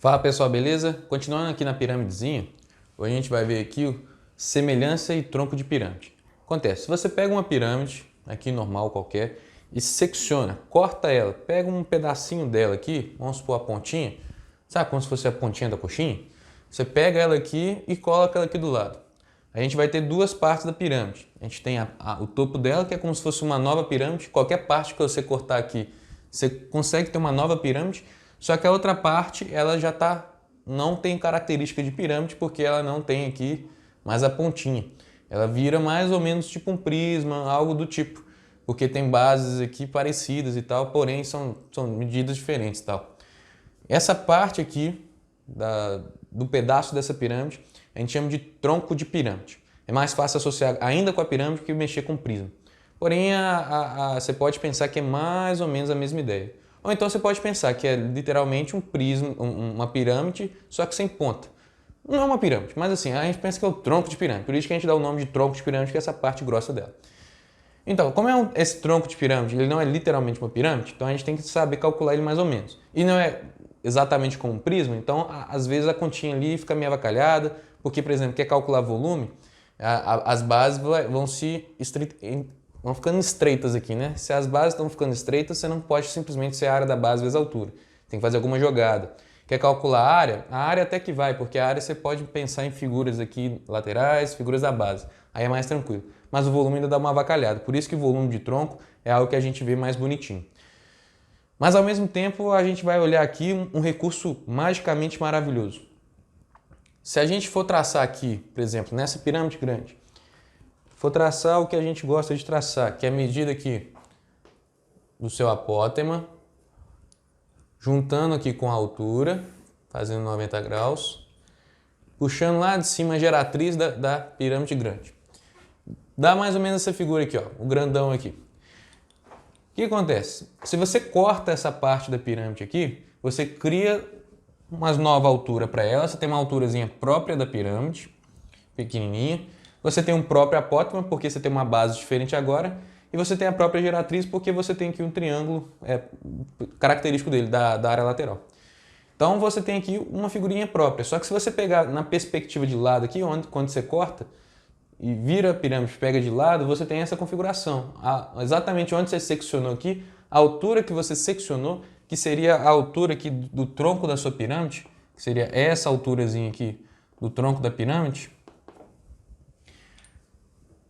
Fala pessoal, beleza? Continuando aqui na piramidezinha, hoje a gente vai ver aqui o semelhança e tronco de pirâmide. Acontece, se você pega uma pirâmide, aqui normal qualquer, e secciona, corta ela, pega um pedacinho dela aqui, vamos supor a pontinha, sabe como se fosse a pontinha da coxinha? Você pega ela aqui e coloca ela aqui do lado. A gente vai ter duas partes da pirâmide. A gente tem o topo dela, que é como se fosse uma nova pirâmide. Qualquer parte que você cortar aqui, você consegue ter uma nova pirâmide. Só que a outra parte, ela já não tem característica de pirâmide, porque ela não tem aqui mais a pontinha. Ela vira mais ou menos tipo um prisma, algo do tipo. Porque tem bases aqui parecidas e tal, porém são medidas diferentes e tal. Essa parte aqui, do pedaço dessa pirâmide, a gente chama de tronco de pirâmide. É mais fácil associar ainda com a pirâmide que mexer com o prisma. Porém, você pode pensar que é mais ou menos a mesma ideia. Ou então você pode pensar que é literalmente um prisma, uma pirâmide, só que sem ponta. Não é uma pirâmide, mas assim, a gente pensa que é o tronco de pirâmide. Por isso que a gente dá o nome de tronco de pirâmide, que é essa parte grossa dela. Então, como esse tronco de pirâmide, ele não é literalmente uma pirâmide, então a gente tem que saber calcular ele mais ou menos. E não é exatamente como um prisma, então às vezes a continha ali fica meio avacalhada, porque, por exemplo, quer calcular volume, as bases vão ficando estreitas aqui, né? Se as bases estão ficando estreitas, você não pode simplesmente ser a área da base vezes a altura. Tem que fazer alguma jogada. Quer calcular a área até que vai, porque a área você pode pensar em figuras aqui laterais, figuras da base. Aí é mais tranquilo. Mas o volume ainda dá uma avacalhada. Por isso que o volume de tronco é algo que a gente vê mais bonitinho. Mas ao mesmo tempo a gente vai olhar aqui um recurso magicamente maravilhoso. Se a gente for traçar aqui, por exemplo, nessa pirâmide grande, for traçar o que a gente gosta de traçar, que é a medida aqui do seu apótema, juntando aqui com a altura, fazendo 90 graus, puxando lá de cima a geratriz da pirâmide grande. Dá mais ou menos essa figura aqui, ó, o grandão aqui. O que acontece? Se você corta essa parte da pirâmide aqui, você cria uma nova altura para ela, você tem uma alturazinha própria da pirâmide, pequenininha. Você tem um próprio apótema, porque você tem uma base diferente agora, e você tem a própria geratriz, porque você tem aqui um triângulo característico dele, da área lateral. Então você tem aqui uma figurinha própria, só que se você pegar na perspectiva de lado aqui, quando você corta, e vira a pirâmide, pega de lado, você tem essa configuração. Exatamente onde você seccionou aqui, a altura que você seccionou, que seria a altura aqui do tronco da sua pirâmide, que seria essa alturazinha aqui do tronco da pirâmide.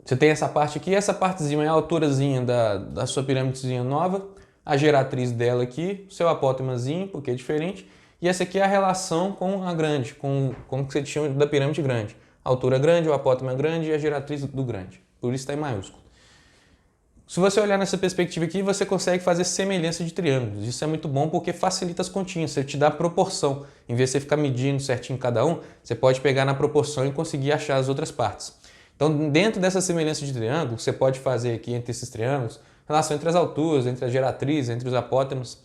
Você tem essa parte aqui, essa partezinha é a alturazinha da sua pirâmidezinha nova, a geratriz dela aqui, seu apótemazinho, porque é diferente, e essa aqui é a relação com a grande, com o que você chama da pirâmide grande. A altura grande, o apótema grande e a geratriz do grande. Por isso está em maiúsculo. Se você olhar nessa perspectiva aqui, você consegue fazer semelhança de triângulos. Isso é muito bom porque facilita as continhas, você te dá proporção. Em vez de você ficar medindo certinho cada um, você pode pegar na proporção e conseguir achar as outras partes. Então, dentro dessa semelhança de triângulo, você pode fazer aqui entre esses triângulos, relação entre as alturas, entre as geratrizes, entre os apótemas.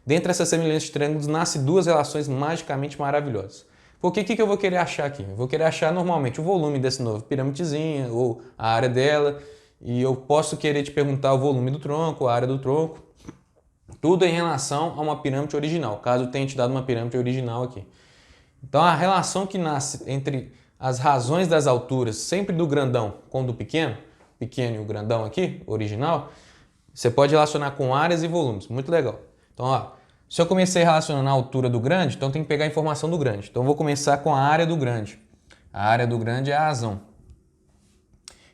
Dentro dessa semelhança de triângulos, nasce duas relações magicamente maravilhosas. Porque o que eu vou querer achar aqui? Eu vou querer achar normalmente o volume dessa nova piramidezinha ou a área dela, e eu posso querer te perguntar o volume do tronco, a área do tronco, tudo em relação a uma pirâmide original, caso eu tenha te dado uma pirâmide original aqui. Então a relação que nasce entre as razões das alturas, sempre do grandão com do pequeno e o grandão aqui, original, você pode relacionar com áreas e volumes, muito legal. Então, ó, se eu comecei relacionando a altura do grande, então tem que pegar a informação do grande. Então eu vou começar com a área do grande. A área do grande é a razão.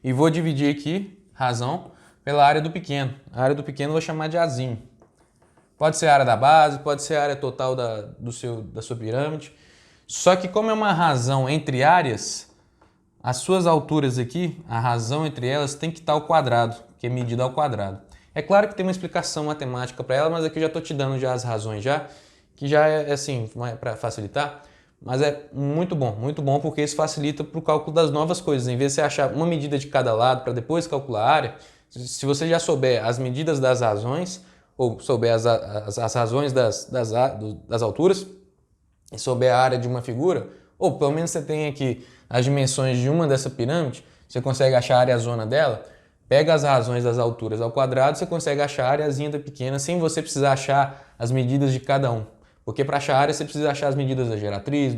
E vou dividir aqui, razão, pela área do pequeno. A área do pequeno eu vou chamar de Azinho. Pode ser a área da base, pode ser a área total da sua pirâmide. Só que como é uma razão entre áreas, as suas alturas aqui, a razão entre elas tem que estar ao quadrado, que é medida ao quadrado. É claro que tem uma explicação matemática para ela, mas aqui eu já estou te dando já as razões já, que já é assim, para facilitar, mas é muito bom porque isso facilita para o cálculo das novas coisas. Em vez de você achar uma medida de cada lado para depois calcular a área, se você já souber as medidas das razões, ou souber as razões das alturas, e souber a área de uma figura, ou pelo menos você tem aqui as dimensões de uma dessa pirâmide, você consegue achar a área-zona dela, pega as razões das alturas ao quadrado, você consegue achar a areazinha da pequena sem você precisar achar as medidas de cada um. Porque para achar a área você precisa achar as medidas da geratriz,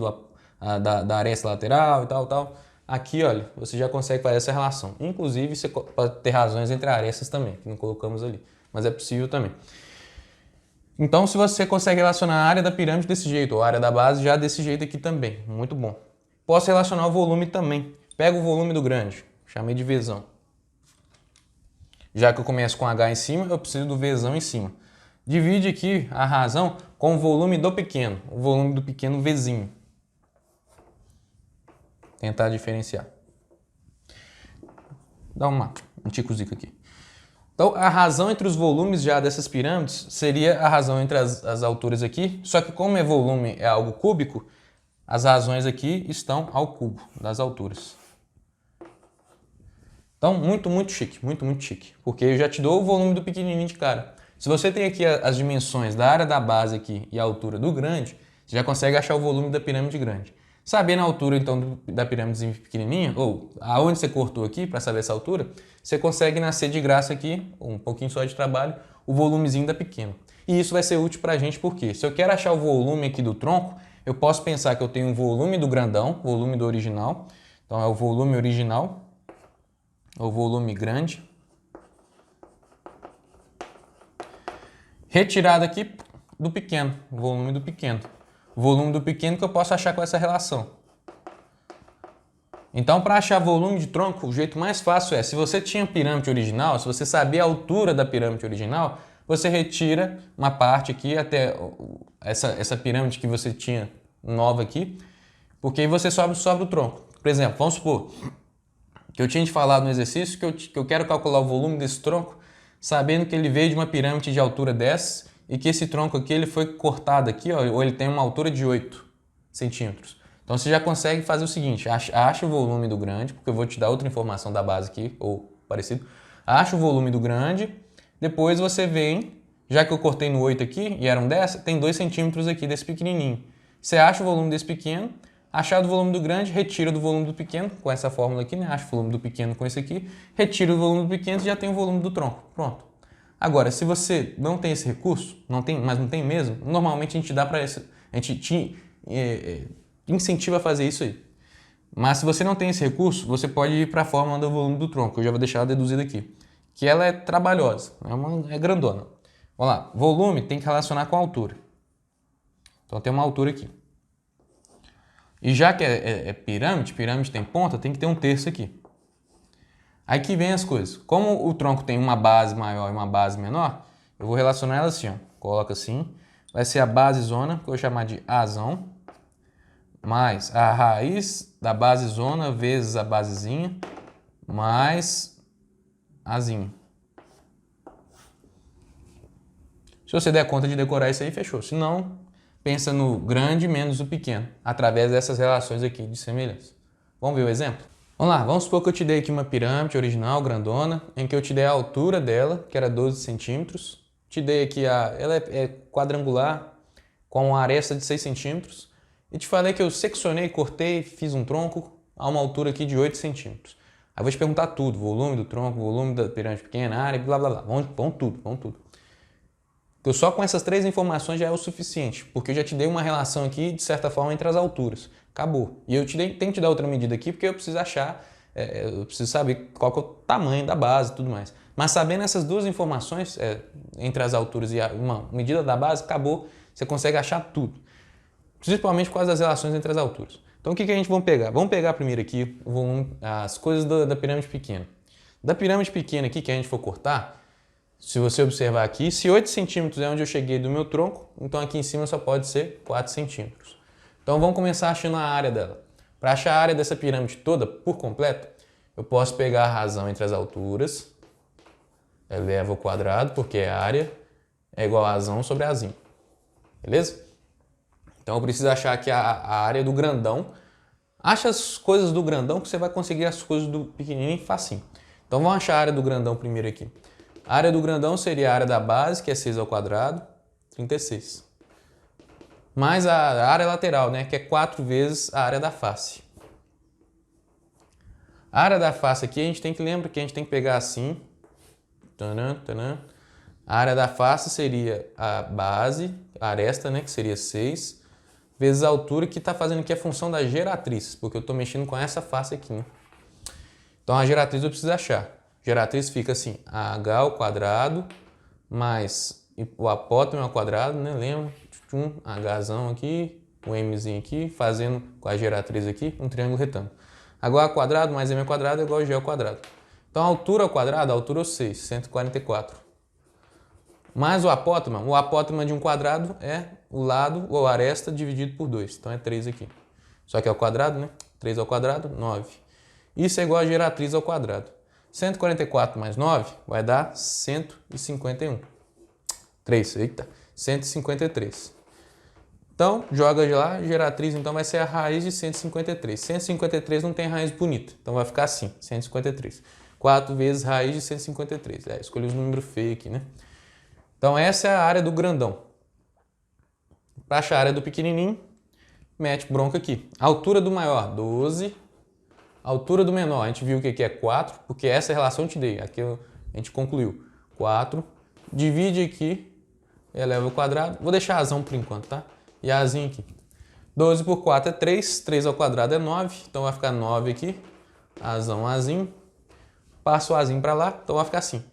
da aresta lateral e tal. Aqui, olha, você já consegue fazer essa relação. Inclusive, você pode ter razões entre arestas também, que não colocamos ali. Mas é possível também. Então, se você consegue relacionar a área da pirâmide desse jeito, ou a área da base já desse jeito aqui também, muito bom. Posso relacionar o volume também. Pega o volume do grande, chamei de Vzão. Já que eu começo com H em cima, eu preciso do Vzão em cima. Divide aqui a razão com o volume do pequeno, o volume do pequeno Vzinho. Tentar diferenciar. Dá um tico-zico aqui. Então, a razão entre os volumes já dessas pirâmides seria a razão entre as alturas aqui, só que como volume é algo cúbico, as razões aqui estão ao cubo das alturas. Então, muito chique, muito chique, porque eu já te dou o volume do pequenininho de cara. Se você tem aqui as dimensões da área da base aqui e a altura do grande, você já consegue achar o volume da pirâmide grande. Sabendo a altura, então, da pirâmide pequenininha, ou aonde você cortou aqui para saber essa altura, você consegue nascer de graça aqui, um pouquinho só de trabalho, o volumezinho da pequena. E isso vai ser útil para a gente porque se eu quero achar o volume aqui do tronco, eu posso pensar que eu tenho um volume do grandão, volume do original. Então é o volume original, ou volume grande. Retirado aqui do pequeno, volume do pequeno. Volume do pequeno que eu posso achar com essa relação. Então, para achar volume de tronco, o jeito mais fácil é, se você tinha pirâmide original, se você sabia a altura da pirâmide original, você retira uma parte aqui até essa pirâmide que você tinha nova aqui, porque aí você sobra o tronco. Por exemplo, vamos supor que eu tinha te falado no exercício que eu quero calcular o volume desse tronco, sabendo que ele veio de uma pirâmide de altura 10 e que esse tronco aqui ele foi cortado aqui, ó, ou ele tem uma altura de 8 centímetros. Então você já consegue fazer o seguinte, acha o volume do grande, porque eu vou te dar outra informação da base aqui, ou parecido. Acha o volume do grande, depois você vem, já que eu cortei no 8 aqui e eram 10, tem 2 centímetros aqui desse pequenininho. Você acha o volume desse pequeno, achado o volume do grande, retira do volume do pequeno, com essa fórmula aqui, né? Acha o volume do pequeno com esse aqui, retira o volume do pequeno e já tem o volume do tronco. Pronto. Agora, se você não tem esse recurso, mas não tem mesmo, normalmente a gente dá para esse, a gente te incentiva a fazer isso aí. Mas se você não tem esse recurso, você pode ir para a fórmula do volume do tronco, eu já vou deixar ela deduzida aqui, que ela é trabalhosa, é grandona. Vamos lá, volume tem que relacionar com a altura. Então tem uma altura aqui. E já que é pirâmide tem ponta, tem que ter um terço aqui. Aí que vem as coisas. Como o tronco tem uma base maior e uma base menor, eu vou relacionar ela assim, ó. Coloca assim. Vai ser a base zona, que eu vou chamar de Azão, mais a raiz da base zona vezes a basezinha, mais Azinho. Se você der conta de decorar isso aí, fechou. Se não, pensa no grande menos o pequeno, através dessas relações aqui de semelhança. Vamos ver o exemplo? Vamos lá, vamos supor que eu te dei aqui uma pirâmide original, grandona, em que eu te dei a altura dela, que era 12 centímetros. Te dei aqui, ela é quadrangular, com uma aresta de 6 centímetros. E te falei que eu seccionei, cortei, fiz um tronco a uma altura aqui de 8 centímetros. Aí eu vou te perguntar tudo, volume do tronco, volume da pirâmide pequena, área, blá blá blá. Vamos tudo. Então, só com essas 3 informações já é o suficiente, porque eu já te dei uma relação aqui, de certa forma, entre as alturas. Acabou. E eu tenho que te dar outra medida aqui, porque eu preciso achar, eu preciso saber qual que é o tamanho da base e tudo mais. Mas sabendo essas 2 informações, entre as alturas e uma medida da base, acabou, você consegue achar tudo. Principalmente por causa das relações entre as alturas. Então o que a gente vai pegar? Vamos pegar primeiro aqui o volume, as coisas da pirâmide pequena. Da pirâmide pequena aqui que a gente for cortar, se você observar aqui, se 8 centímetros é onde eu cheguei do meu tronco, então aqui em cima só pode ser 4 centímetros. Então vamos começar achando a área dela. Para achar a área dessa pirâmide toda por completo, eu posso pegar a razão entre as alturas, eleva ao quadrado, porque a área é igual a razão sobre a azinho. Beleza? Então eu preciso achar aqui a área do grandão. Acha as coisas do grandão que você vai conseguir as coisas do pequenininho facinho. Então vamos achar a área do grandão primeiro aqui. A área do grandão seria a área da base, que é 6 ao quadrado, 36. Mais a área lateral, né, que é 4 vezes a área da face. A área da face aqui a gente tem que lembrar que a gente tem que pegar assim. A área da face seria a base, a aresta, né, que seria 6, vezes a altura, que está fazendo aqui a função da geratriz, porque eu estou mexendo com essa face aqui, né? Então a geratriz eu preciso achar. Geratriz fica assim, h ao quadrado mais o apótome ao quadrado, né? Lembra? Um hzão aqui, o mzinho aqui, fazendo com a geratriz aqui um triângulo retângulo. H ao quadrado mais m ao quadrado é igual a g ao quadrado. Então a altura ao quadrado, a altura é 6, 144. Mais o apótema de um quadrado é o lado ou a aresta dividido por 2. Então é 3 aqui. Só que é ao quadrado, né? 3 ao quadrado, 9. Isso é igual a geratriz ao quadrado. 144 mais 9 vai dar 151. 3, eita, 153. Então, joga lá, geratriz então vai ser a raiz de 153. 153 não tem raiz bonita, então vai ficar assim, 153. 4 vezes raiz de 153. Escolhi os números feios aqui, né? Então essa é a área do grandão. Para achar a área do pequenininho, mete bronca aqui. A altura do maior, 12. A altura do menor, a gente viu que aqui é 4, porque essa relação eu te dei. Aqui a gente concluiu. 4. Divide aqui, eleva ao quadrado. Vou deixar azão por enquanto, tá? E azinho aqui. 12 por 4 é 3. 3 ao quadrado é 9. Então vai ficar 9 aqui. Azão, azinho. Passo o azinho para lá, então vai ficar assim.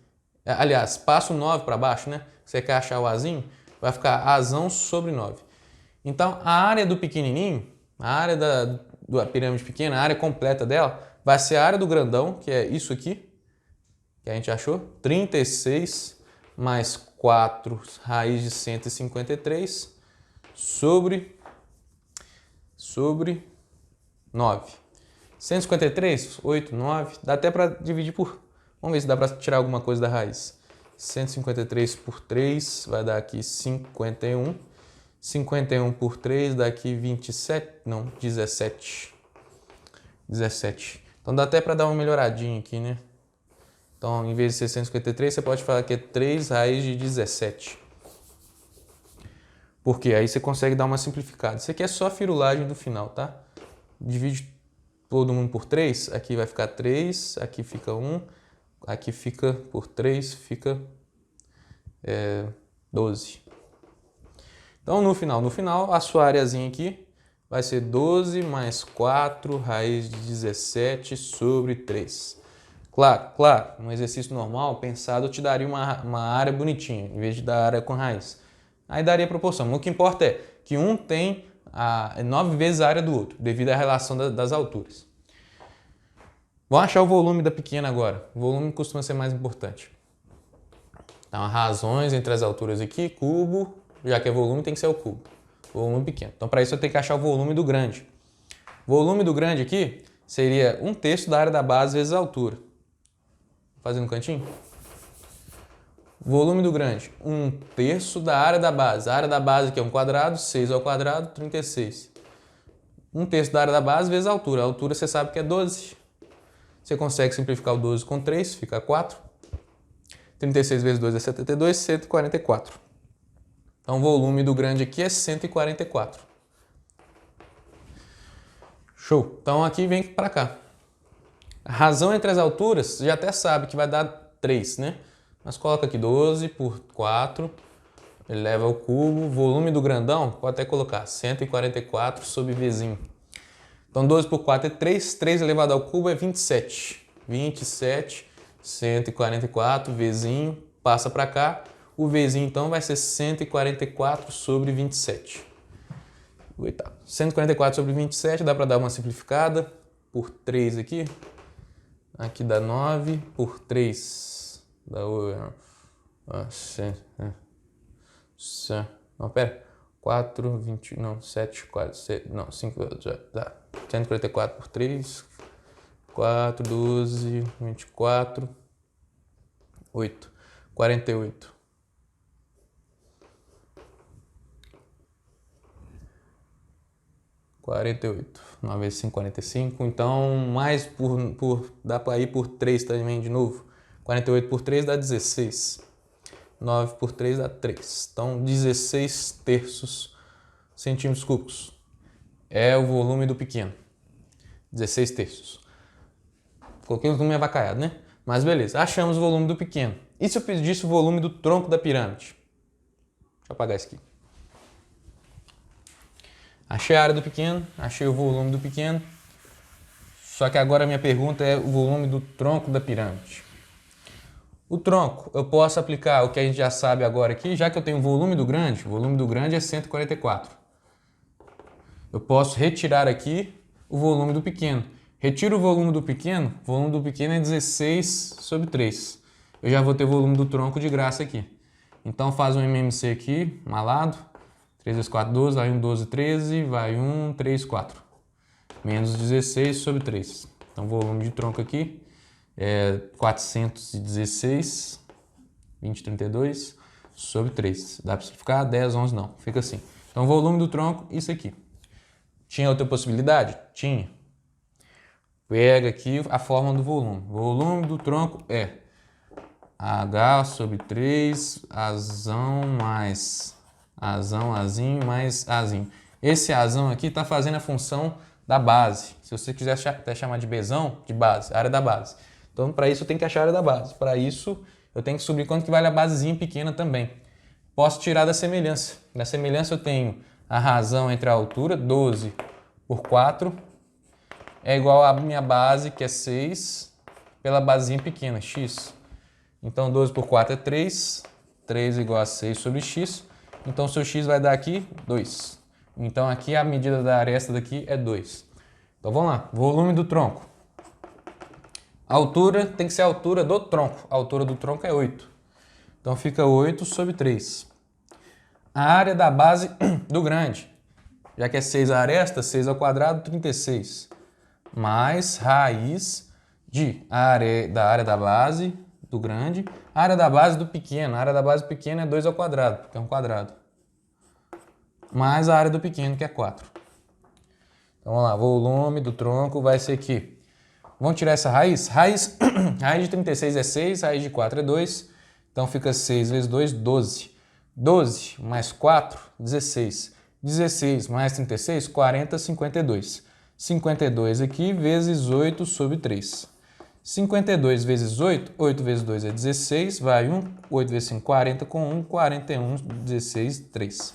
Aliás, passo o 9 para baixo, né? Você quer achar o azinho? Vai ficar azão sobre 9. Então, a área do pequenininho, a área da pirâmide pequena, a área completa dela, vai ser a área do grandão, que é isso aqui, que a gente achou. 36 mais 4 raiz de 153 sobre 9. 153, 8, 9, dá até para dividir por... Vamos ver se dá para tirar alguma coisa da raiz. 153 por 3 vai dar aqui 51. 51 por 3 dá aqui 27, não, 17. 17. Então dá até para dar uma melhoradinha aqui, né? Então, em vez de ser 153, você pode falar que é 3 raiz de 17. Porque aí você consegue dar uma simplificada. Isso aqui é só a firulagem do final, tá? Divide todo mundo por 3, aqui vai ficar 3, aqui fica 1, aqui fica por 3, fica 12. Então, no final, a sua areazinha aqui vai ser 12 mais 4 raiz de 17 sobre 3. Claro, um exercício normal, pensado, eu te daria uma área bonitinha, em vez de dar área com raiz. Aí daria proporção. Mas o que importa é que um tem 9 vezes a área do outro, devido à relação das alturas. Vamos achar o volume da pequena agora. O volume costuma ser mais importante. Então, razões entre as alturas aqui, cubo, já que é volume, tem que ser o cubo. Volume pequeno. Então, para isso, eu tenho que achar o volume do grande. O volume do grande aqui seria 1/3 da área da base vezes a altura. Fazendo um cantinho? Volume do grande, 1/3 da área da base. A área da base aqui é um quadrado, 6 ao quadrado, 36. 1/3 da área da base vezes a altura. A altura você sabe que é 12. Você consegue simplificar o 12 com 3, fica 4. 36 vezes 2 é 72, 144. Então o volume do grande aqui é 144. Show! Então aqui vem para cá. A razão entre as alturas, você já até sabe que vai dar 3, né? Mas coloca aqui 12 por 4, eleva ao cubo. Volume do grandão, pode até colocar 144 sobre Vzinho. Então 12 por 4 é 3, 3 elevado ao cubo é 27. 27, 144, Vzinho, passa para cá. O Vzinho então vai ser 144 sobre 27. Oitavo. 144 sobre 27, dá para dar uma simplificada por 3 aqui. Aqui dá 9 por 3. Dá 8. Não, pera. 4, 20, não, 7, 4, 6, não, 5, já dá. 144 por 3. 4, 12, 24, 8, 48. (48) 9 vezes 5, 45. Então, mais dá para ir por 3 também de novo. 48 por 3 dá 16. 9 por 3 dá 3. Então, 16 terços centímetros cúbicos. É o volume do pequeno. 16 terços. Coloquei um número avacalhado, né? Mas beleza, achamos o volume do pequeno. E se eu pedisse o volume do tronco da pirâmide? Deixa eu apagar isso aqui. Achei a área do pequeno, achei o volume do pequeno. Só que agora a minha pergunta é o volume do tronco da pirâmide. O tronco, eu posso aplicar o que a gente já sabe agora aqui, já que eu tenho o volume do grande é 144. Eu posso retirar aqui o volume do pequeno. Retiro o volume do pequeno é 16 sobre 3. Eu já vou ter o volume do tronco de graça aqui. Então faz um MMC aqui, malado. 3 vezes 4, 12, vai 1, 12, 13, vai 1, 3, 4. Menos 16 sobre 3. Então, volume de tronco aqui é 416, 20, 32 sobre 3. Dá para simplificar? 10, 11, não. Fica assim. Então, volume do tronco, isso aqui. Tinha outra possibilidade? Tinha. Pega aqui a fórmula do volume. Volume do tronco é H sobre 3, Azão mais Azão, Azinho mais Azinho. Esse Azão aqui está fazendo a função da base. Se você quiser até chamar de Bzão, de base, área da base. Então, para isso, eu tenho que achar a área da base. Para isso, eu tenho que descobrir quanto que vale a basezinha pequena também. Posso tirar da semelhança. Na semelhança, eu tenho a razão entre a altura, 12 por 4, é igual à minha base, que é 6, pela basezinha pequena, x. Então, 12 por 4 é 3. 3 igual a 6 sobre x. Então, seu x vai dar aqui 2. Então, aqui a medida da aresta daqui é 2. Então, vamos lá. Volume do tronco. A altura tem que ser a altura do tronco. A altura do tronco é 8. Então, fica 8 sobre 3. A área da base do grande. Já que é 6 a aresta, 6 ao quadrado, 36. Mais raiz da área da base do grande, área da base do pequeno. A área da base do pequeno é 2 ao quadrado, porque é um quadrado. Mais a área do pequeno, que é 4. Então, vamos lá. Volume do tronco vai ser aqui. Vamos tirar essa raiz? Raiz de 36 é 6, raiz de 4 é 2. Então, fica 6 vezes 2, 12. 12 mais 4, 16. 16 mais 36, 40, 52. 52 aqui vezes 8 sobre 3. 52 vezes 8, 8 vezes 2 é 16, vai 1, 8 vezes 5, 40 com 1, 41, 16, 3.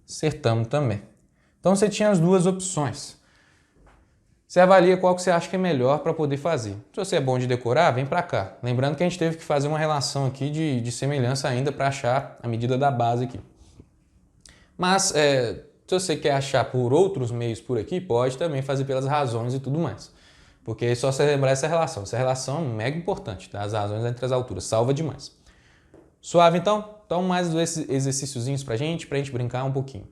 Acertamos também. Então você tinha as duas opções. Você avalia qual que você acha que é melhor para poder fazer. Se você é bom de decorar, vem para cá. Lembrando que a gente teve que fazer uma relação aqui de semelhança ainda para achar a medida da base aqui. Mas se você quer achar por outros meios por aqui, pode também fazer pelas razões e tudo mais. Porque é só você lembrar essa relação. Essa relação é mega importante, tá? As razões entre as alturas. Salva demais. Suave, então? Então, mais esses exercíciozinhos pra gente brincar um pouquinho.